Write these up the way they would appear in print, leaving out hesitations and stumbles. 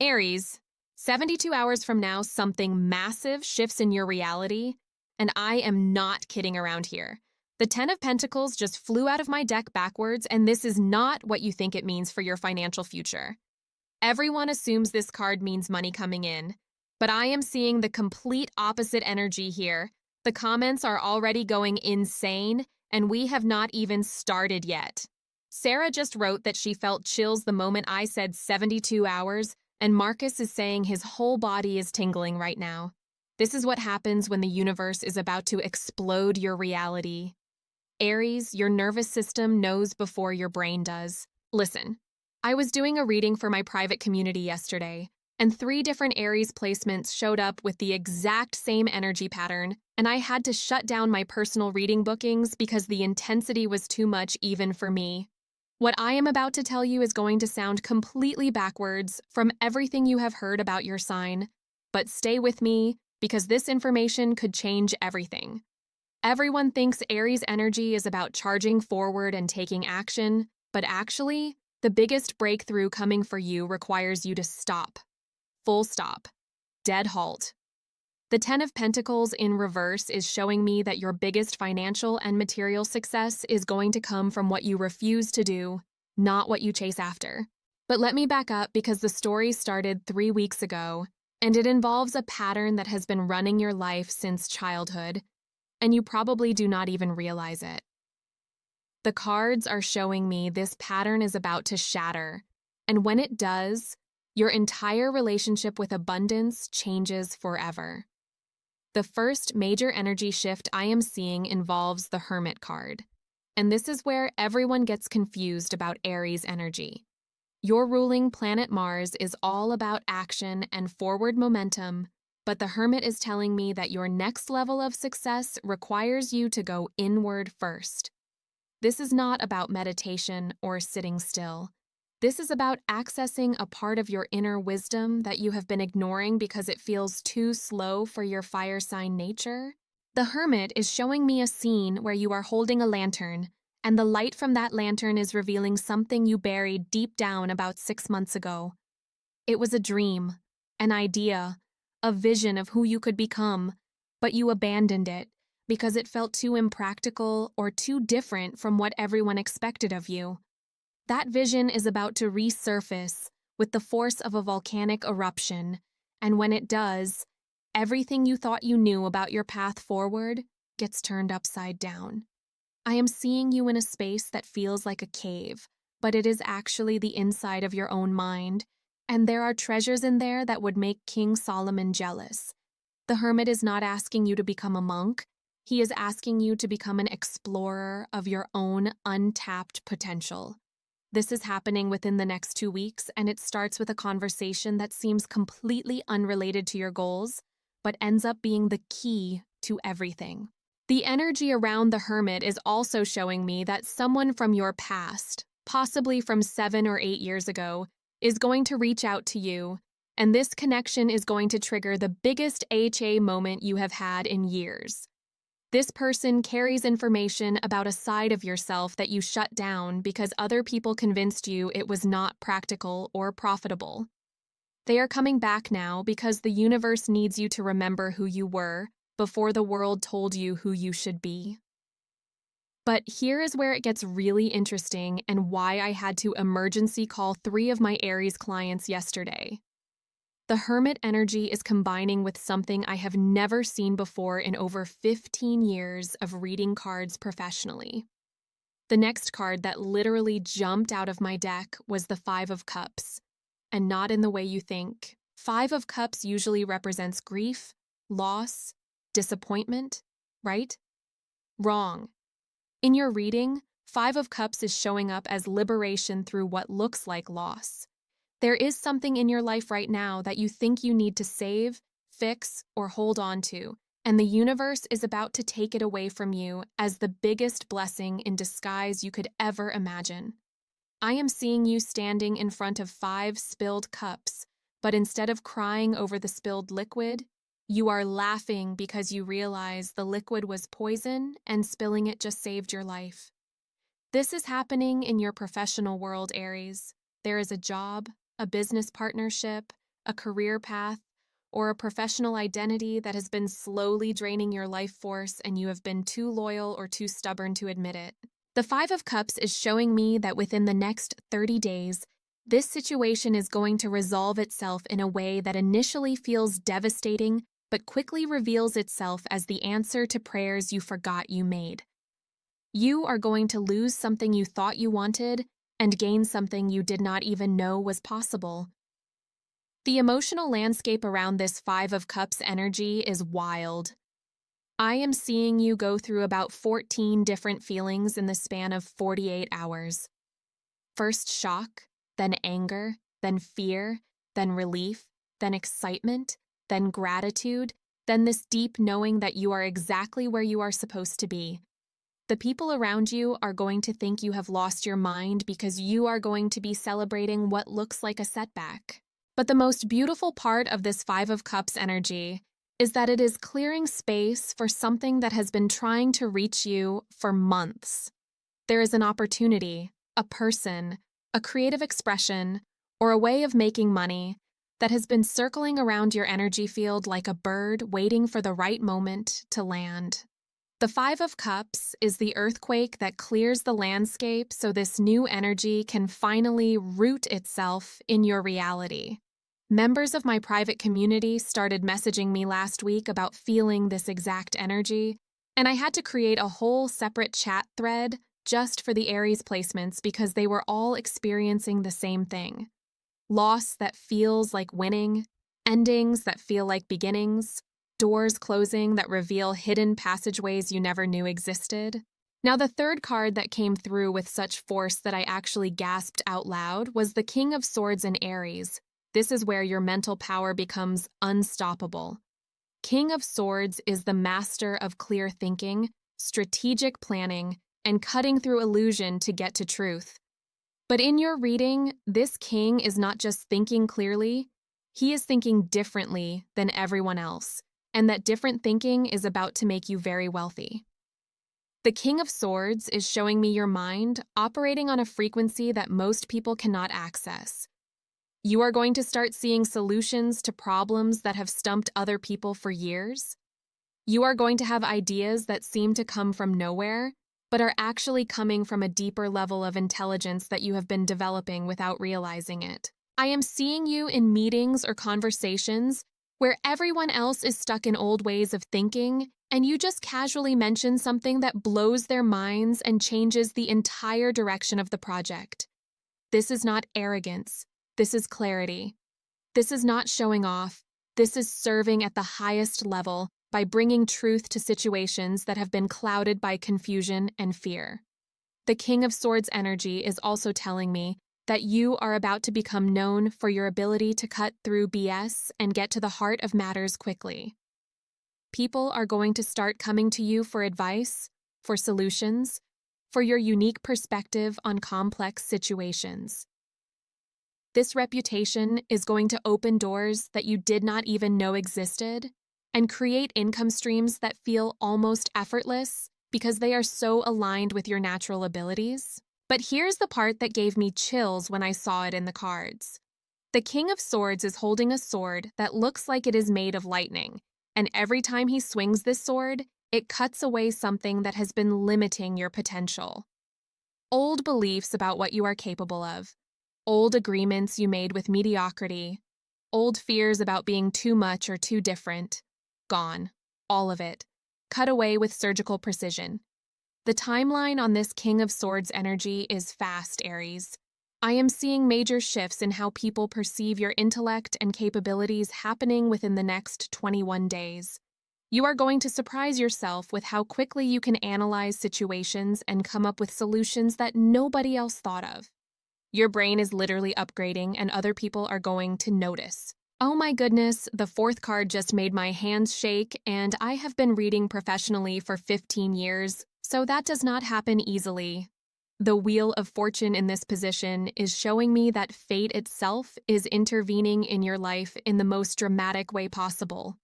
Aries, 72 hours from now, something massive shifts in your reality, and I am not kidding around here. The Ten of Pentacles just flew out of my deck backwards, and this is not what you think it means for your financial future. Everyone assumes this card means money coming in, but I am seeing the complete opposite energy here. The comments are already going insane, and we have not even started yet. Sarah just wrote that she felt chills the moment I said 72 hours, and Marcus is saying his whole body is tingling right now. This is what happens when the universe is about to explode your reality. Aries, your nervous system knows before your brain does. Listen, I was doing a reading for my private community yesterday, and 3 different Aries placements showed up with the exact same energy pattern, and I had to shut down my personal reading bookings because the intensity was too much even for me. What I am about to tell you is going to sound completely backwards from everything you have heard about your sign, but stay with me because this information could change everything. Everyone thinks Aries energy is about charging forward and taking action, but actually, the biggest breakthrough coming for you requires you to stop. Full stop. Dead halt. The Ten of Pentacles in reverse is showing me that your biggest financial and material success is going to come from what you refuse to do, not what you chase after. But let me back up because the story started 3 weeks ago, and it involves a pattern that has been running your life since childhood, and you probably do not even realize it. The cards are showing me this pattern is about to shatter, and when it does, your entire relationship with abundance changes forever. The first major energy shift I am seeing involves the Hermit card, and this is where everyone gets confused about Aries energy. Your ruling planet Mars is all about action and forward momentum, but the Hermit is telling me that your next level of success requires you to go inward first. This is not about meditation or sitting still. This is about accessing a part of your inner wisdom that you have been ignoring because it feels too slow for your fire sign nature. The Hermit is showing me a scene where you are holding a lantern, and the light from that lantern is revealing something you buried deep down about 6 months ago. It was a dream, an idea, a vision of who you could become, but you abandoned it because it felt too impractical or too different from what everyone expected of you. That vision is about to resurface with the force of a volcanic eruption, and when it does, everything you thought you knew about your path forward gets turned upside down. I am seeing you in a space that feels like a cave, but it is actually the inside of your own mind, and there are treasures in there that would make King Solomon jealous. The Hermit is not asking you to become a monk. He is asking you to become an explorer of your own untapped potential. This is happening within the next 2 weeks, and it starts with a conversation that seems completely unrelated to your goals, but ends up being the key to everything. The energy around the Hermit is also showing me that someone from your past, possibly from 7 or 8 years ago, is going to reach out to you, and this connection is going to trigger the biggest HA moment you have had in years. This person carries information about a side of yourself that you shut down because other people convinced you it was not practical or profitable. They are coming back now because the universe needs you to remember who you were before the world told you who you should be. But here is where it gets really interesting and why I had to emergency call 3 of my Aries clients yesterday. The Hermit energy is combining with something I have never seen before in over 15 years of reading cards professionally. The next card that literally jumped out of my deck was the 5 of Cups, and not in the way you think. 5 of Cups usually represents grief, loss, disappointment, right? Wrong. In your reading, 5 of Cups is showing up as liberation through what looks like loss. There is something in your life right now that you think you need to save, fix, or hold on to, and the universe is about to take it away from you as the biggest blessing in disguise you could ever imagine. I am seeing you standing in front of 5 spilled cups, but instead of crying over the spilled liquid, you are laughing because you realize the liquid was poison and spilling it just saved your life. This is happening in your professional world, Aries. There is a job, a business partnership, a career path, or a professional identity that has been slowly draining your life force and you have been too loyal or too stubborn to admit it. The Five of Cups is showing me that within the next 30 days, this situation is going to resolve itself in a way that initially feels devastating, but quickly reveals itself as the answer to prayers you forgot you made. You are going to lose something you thought you wanted and gain something you did not even know was possible. The emotional landscape around this Five of Cups energy is wild. I am seeing you go through about 14 different feelings in the span of 48 hours. First shock, then anger, then fear, then relief, then excitement, then gratitude, then this deep knowing that you are exactly where you are supposed to be. The people around you are going to think you have lost your mind because you are going to be celebrating what looks like a setback. But the most beautiful part of this Five of Cups energy is that it is clearing space for something that has been trying to reach you for months. There is an opportunity, a person, a creative expression, or a way of making money that has been circling around your energy field like a bird waiting for the right moment to land. The Five of Cups is the earthquake that clears the landscape so this new energy can finally root itself in your reality. Members of my private community started messaging me last week about feeling this exact energy, and I had to create a whole separate chat thread just for the Aries placements because they were all experiencing the same thing. Loss that feels like winning, endings that feel like beginnings, doors closing that reveal hidden passageways you never knew existed. Now, the third card that came through with such force that I actually gasped out loud was the King of Swords in Aries. This is where your mental power becomes unstoppable. King of Swords is the master of clear thinking, strategic planning, and cutting through illusion to get to truth. But in your reading, this king is not just thinking clearly, he is thinking differently than everyone else, and that different thinking is about to make you very wealthy. The King of Swords is showing me your mind operating on a frequency that most people cannot access. You are going to start seeing solutions to problems that have stumped other people for years. You are going to have ideas that seem to come from nowhere, but are actually coming from a deeper level of intelligence that you have been developing without realizing it. I am seeing you in meetings or conversations where everyone else is stuck in old ways of thinking, and you just casually mention something that blows their minds and changes the entire direction of the project. This is not arrogance. This is clarity. This is not showing off. This is serving at the highest level by bringing truth to situations that have been clouded by confusion and fear. The King of Swords energy is also telling me that you are about to become known for your ability to cut through BS and get to the heart of matters quickly. People are going to start coming to you for advice, for solutions, for your unique perspective on complex situations. This reputation is going to open doors that you did not even know existed and create income streams that feel almost effortless because they are so aligned with your natural abilities. But here's the part that gave me chills when I saw it in the cards. The King of Swords is holding a sword that looks like it is made of lightning, and every time he swings this sword, it cuts away something that has been limiting your potential. Old beliefs about what you are capable of, old agreements you made with mediocrity, old fears about being too much or too different, gone, all of it, cut away with surgical precision. The timeline on this King of Swords energy is fast, Aries. I am seeing major shifts in how people perceive your intellect and capabilities happening within the next 21 days. You are going to surprise yourself with how quickly you can analyze situations and come up with solutions that nobody else thought of. Your brain is literally upgrading and other people are going to notice. Oh my goodness, the fourth card just made my hands shake, and I have been reading professionally for 15 years, so that does not happen easily. The Wheel of Fortune in this position is showing me that fate itself is intervening in your life in the most dramatic way possible.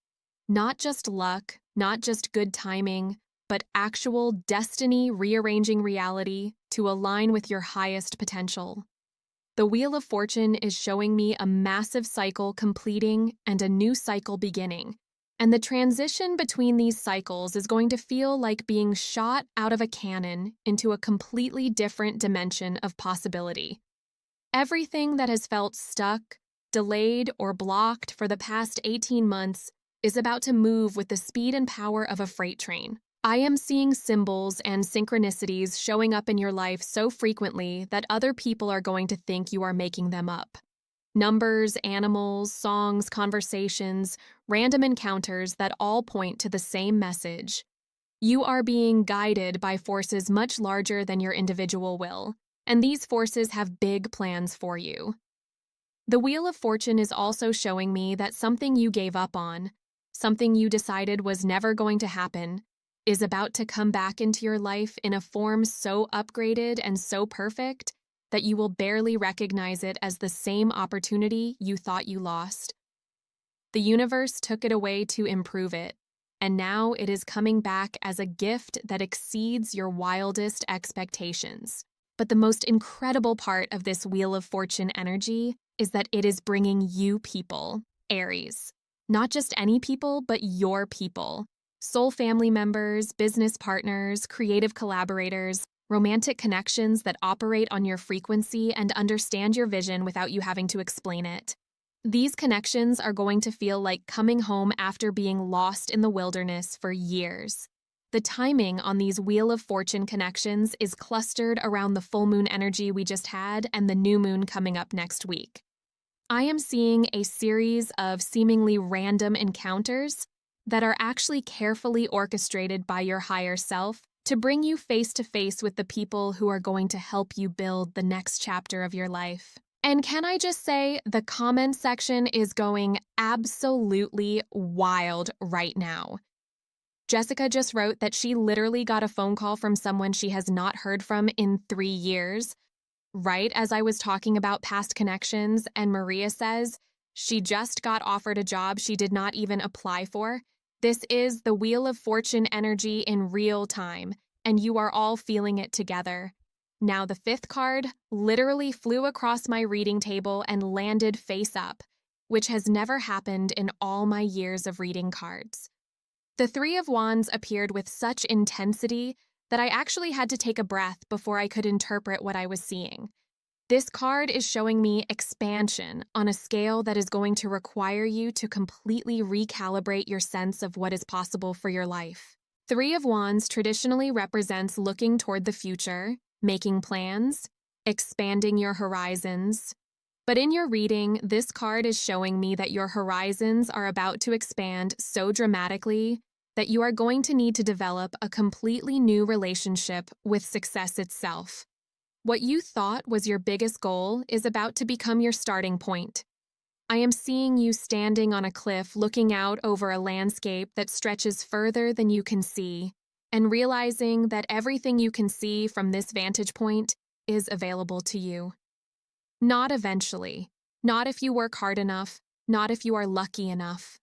Not just luck, not just good timing, but actual destiny rearranging reality to align with your highest potential. The Wheel of Fortune is showing me a massive cycle completing and a new cycle beginning. And the transition between these cycles is going to feel like being shot out of a cannon into a completely different dimension of possibility. Everything that has felt stuck, delayed, or blocked for the past 18 months is about to move with the speed and power of a freight train. I am seeing symbols and synchronicities showing up in your life so frequently that other people are going to think you are making them up. Numbers, animals, songs, conversations, random encounters that all point to the same message. You are being guided by forces much larger than your individual will, and these forces have big plans for you. The Wheel of Fortune is also showing me that something you gave up on, something you decided was never going to happen, is about to come back into your life in a form so upgraded and so perfect that you will barely recognize it as the same opportunity you thought you lost. The universe took it away to improve it, and now it is coming back as a gift that exceeds your wildest expectations. But the most incredible part of this Wheel of Fortune energy is that it is bringing you people, Aries. Not just any people, but your people. Soul family members, business partners, creative collaborators, romantic connections that operate on your frequency and understand your vision without you having to explain it. These connections are going to feel like coming home after being lost in the wilderness for years. The timing on these Wheel of Fortune connections is clustered around the full moon energy we just had and the new moon coming up next week. I am seeing a series of seemingly random encounters that are actually carefully orchestrated by your higher self to bring you face to face with the people who are going to help you build the next chapter of your life. And can I just say, the comment section is going absolutely wild right now. Jessica just wrote that she literally got a phone call from someone she has not heard from in 3 years, right as I was talking about past connections, and Maria says she just got offered a job she did not even apply for. This is the Wheel of Fortune energy in real time, and you are all feeling it together. Now the 5th card literally flew across my reading table and landed face up, which has never happened in all my years of reading cards. The 3 of Wands appeared with such intensity that I actually had to take a breath before I could interpret what I was seeing. This card is showing me expansion on a scale that is going to require you to completely recalibrate your sense of what is possible for your life. 3 of Wands traditionally represents looking toward the future, making plans, expanding your horizons. But in your reading, this card is showing me that your horizons are about to expand so dramatically that you are going to need to develop a completely new relationship with success itself. What you thought was your biggest goal is about to become your starting point. I am seeing you standing on a cliff looking out over a landscape that stretches further than you can see, and realizing that everything you can see from this vantage point is available to you. Not eventually, not if you work hard enough, not if you are lucky enough.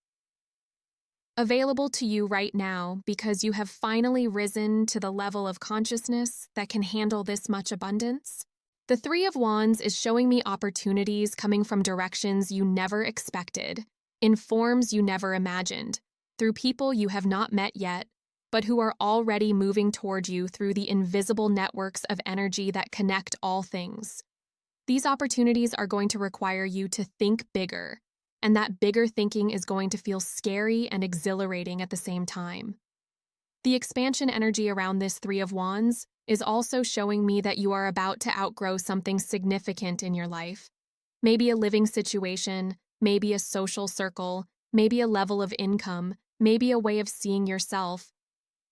Available to you right now because you have finally risen to the level of consciousness that can handle this much abundance. The 3 of Wands is showing me opportunities coming from directions you never expected, in forms you never imagined, through people you have not met yet, but who are already moving toward you through the invisible networks of energy that connect all things. These opportunities are going to require you to think bigger, and that bigger thinking is going to feel scary and exhilarating at the same time. The expansion energy around this 3 of Wands is also showing me that you are about to outgrow something significant in your life. Maybe a living situation, maybe a social circle, maybe a level of income, maybe a way of seeing yourself.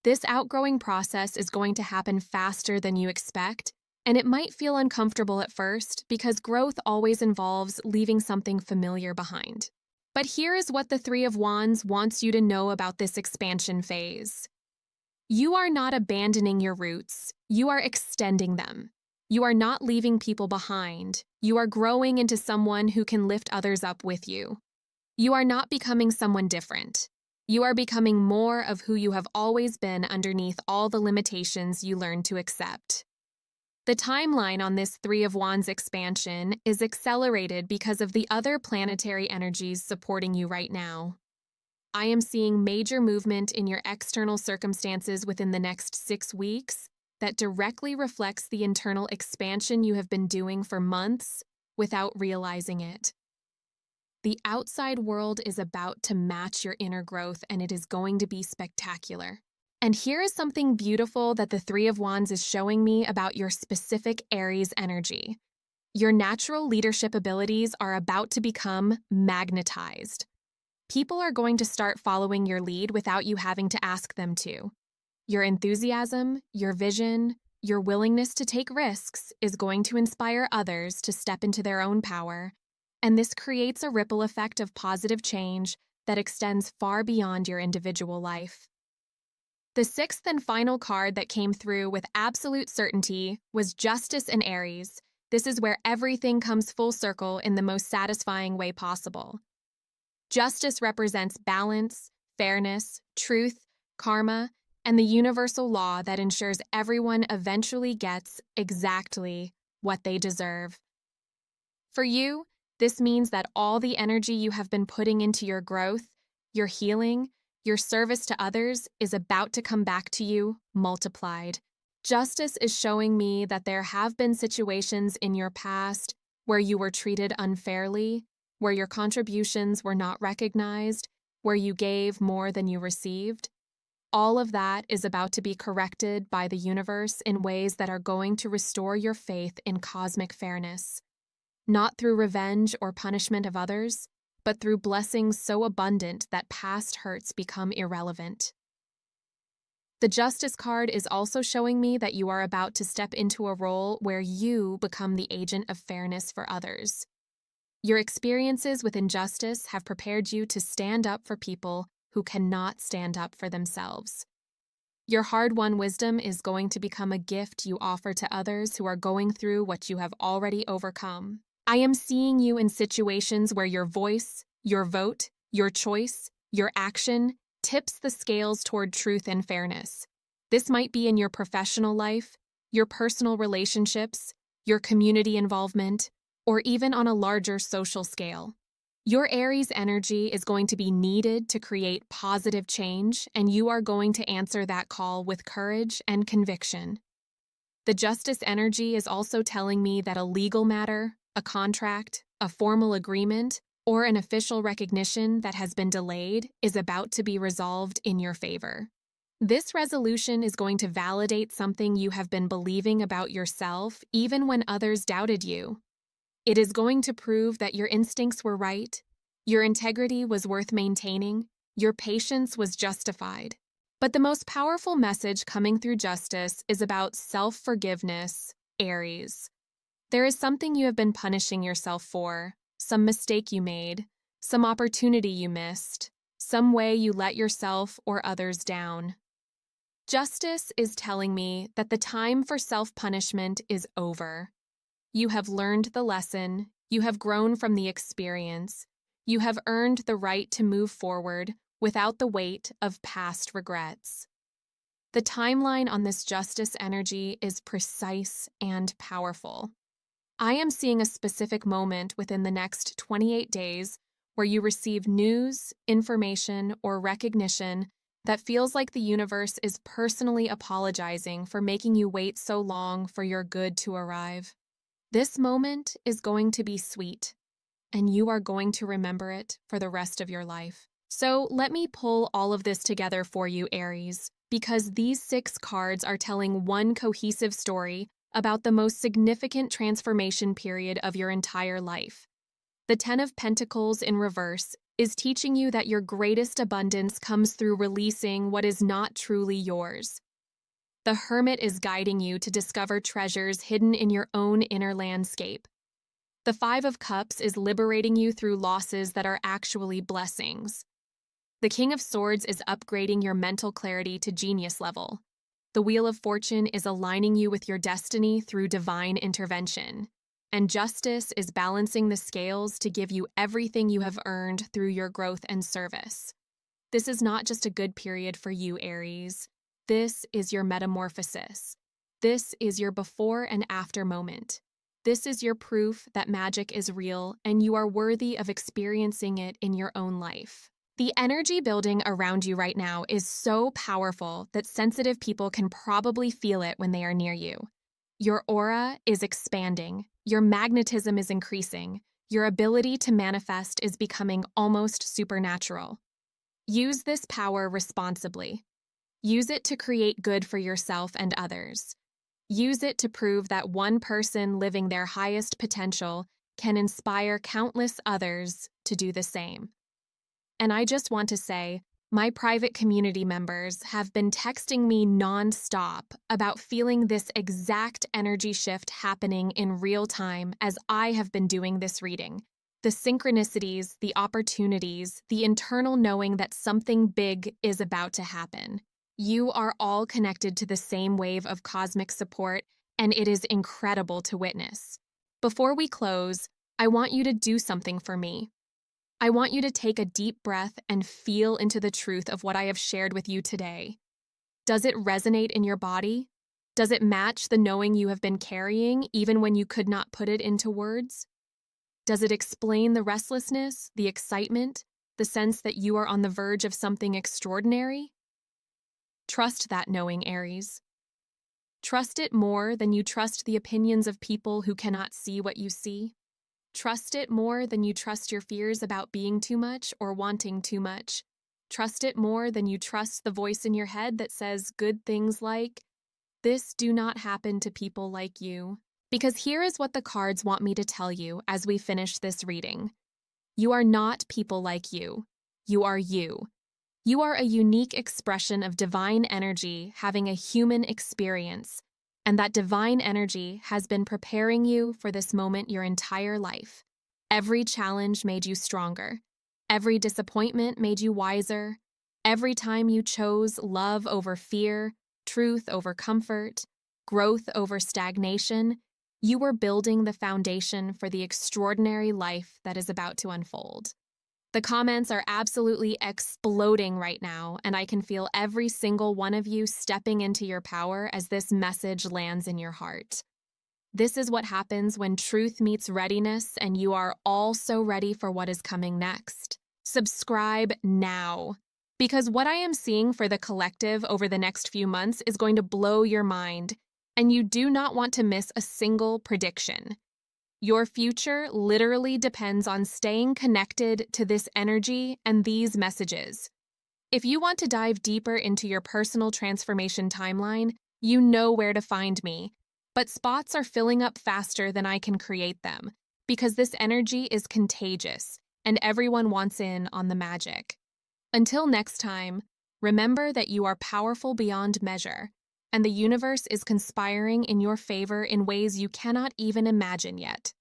This outgrowing process is going to happen faster than you expect, and it might feel uncomfortable at first because growth always involves leaving something familiar behind. But here is what the 3 of Wands wants you to know about this expansion phase. You are not abandoning your roots, you are extending them. You are not leaving people behind, you are growing into someone who can lift others up with you. You are not becoming someone different. You are becoming more of who you have always been underneath all the limitations you learned to accept. The timeline on this Three of Wands expansion is accelerated because of the other planetary energies supporting you right now. I am seeing major movement in your external circumstances within the next 6 weeks that directly reflects the internal expansion you have been doing for months without realizing it. The outside world is about to match your inner growth, and it is going to be spectacular. And here is something beautiful that the Three of Wands is showing me about your specific Aries energy. Your natural leadership abilities are about to become magnetized. People are going to start following your lead without you having to ask them to. Your enthusiasm, your vision, your willingness to take risks is going to inspire others to step into their own power, and this creates a ripple effect of positive change that extends far beyond your individual life. The sixth and final card that came through with absolute certainty was Justice in Aries. This is where everything comes full circle in the most satisfying way possible. Justice represents balance, fairness, truth, karma, and the universal law that ensures everyone eventually gets exactly what they deserve. For you, this means that all the energy you have been putting into your growth, your healing, your service to others is about to come back to you multiplied. Justice is showing me that there have been situations in your past where you were treated unfairly, where your contributions were not recognized, where you gave more than you received. All of that is about to be corrected by the universe in ways that are going to restore your faith in cosmic fairness. Not through revenge or punishment of others, but through blessings so abundant that past hurts become irrelevant. The Justice card is also showing me that you are about to step into a role where you become the agent of fairness for others. Your experiences with injustice have prepared you to stand up for people who cannot stand up for themselves. Your hard-won wisdom is going to become a gift you offer to others who are going through what you have already overcome. I am seeing you in situations where your voice, your vote, your choice, your action tips the scales toward truth and fairness. This might be in your professional life, your personal relationships, your community involvement, or even on a larger social scale. Your Aries energy is going to be needed to create positive change, and you are going to answer that call with courage and conviction. The Justice energy is also telling me that a legal matter, a contract, a formal agreement, or an official recognition that has been delayed is about to be resolved in your favor. This resolution is going to validate something you have been believing about yourself even when others doubted you. It is going to prove that your instincts were right, your integrity was worth maintaining, your patience was justified. But the most powerful message coming through Justice is about self-forgiveness, Aries. There is something you have been punishing yourself for, some mistake you made, some opportunity you missed, some way you let yourself or others down. Justice is telling me that the time for self-punishment is over. You have learned the lesson, you have grown from the experience, you have earned the right to move forward without the weight of past regrets. The timeline on this Justice energy is precise and powerful. I am seeing a specific moment within the next 28 days where you receive news, information, or recognition that feels like the universe is personally apologizing for making you wait so long for your good to arrive. This moment is going to be sweet, and you are going to remember it for the rest of your life. So let me pull all of this together for you, Aries, because these 6 cards are telling one cohesive story about the most significant transformation period of your entire life. The 10 of Pentacles in reverse is teaching you that your greatest abundance comes through releasing what is not truly yours. The Hermit is guiding you to discover treasures hidden in your own inner landscape. The 5 of Cups is liberating you through losses that are actually blessings. The King of Swords is upgrading your mental clarity to genius level. The Wheel of Fortune is aligning you with your destiny through divine intervention. And Justice is balancing the scales to give you everything you have earned through your growth and service. This is not just a good period for you, Aries. This is your metamorphosis. This is your before and after moment. This is your proof that magic is real and you are worthy of experiencing it in your own life. The energy building around you right now is so powerful that sensitive people can probably feel it when they are near you. Your aura is expanding, your magnetism is increasing, your ability to manifest is becoming almost supernatural. Use this power responsibly. Use it to create good for yourself and others. Use it to prove that one person living their highest potential can inspire countless others to do the same. And I just want to say, my private community members have been texting me nonstop about feeling this exact energy shift happening in real time as I have been doing this reading. The synchronicities, the opportunities, the internal knowing that something big is about to happen. You are all connected to the same wave of cosmic support, and it is incredible to witness. Before we close, I want you to do something for me. I want you to take a deep breath and feel into the truth of what I have shared with you today. Does it resonate in your body? Does it match the knowing you have been carrying even when you could not put it into words? Does it explain the restlessness, the excitement, the sense that you are on the verge of something extraordinary? Trust that knowing, Aries. Trust it more than you trust the opinions of people who cannot see what you see. Trust it more than you trust your fears about being too much or wanting too much. Trust it more than you trust the voice in your head that says good things like, "This do not happen to people like you." Because here is what the cards want me to tell you as we finish this reading. You are not people like you. You are you. You are a unique expression of divine energy having a human experience, and that divine energy has been preparing you for this moment your entire life. Every challenge made you stronger. Every disappointment made you wiser. Every time you chose love over fear, truth over comfort, growth over stagnation, you were building the foundation for the extraordinary life that is about to unfold. The comments are absolutely exploding right now, and I can feel every single one of you stepping into your power as this message lands in your heart. This is what happens when truth meets readiness, and you are all so ready for what is coming next. Subscribe now, because what I am seeing for the collective over the next few months is going to blow your mind, and you do not want to miss a single prediction. Your future literally depends on staying connected to this energy and these messages. If you want to dive deeper into your personal transformation timeline, you know where to find me. But spots are filling up faster than I can create them, because this energy is contagious, and everyone wants in on the magic. Until next time, remember that you are powerful beyond measure, and the universe is conspiring in your favor in ways you cannot even imagine yet.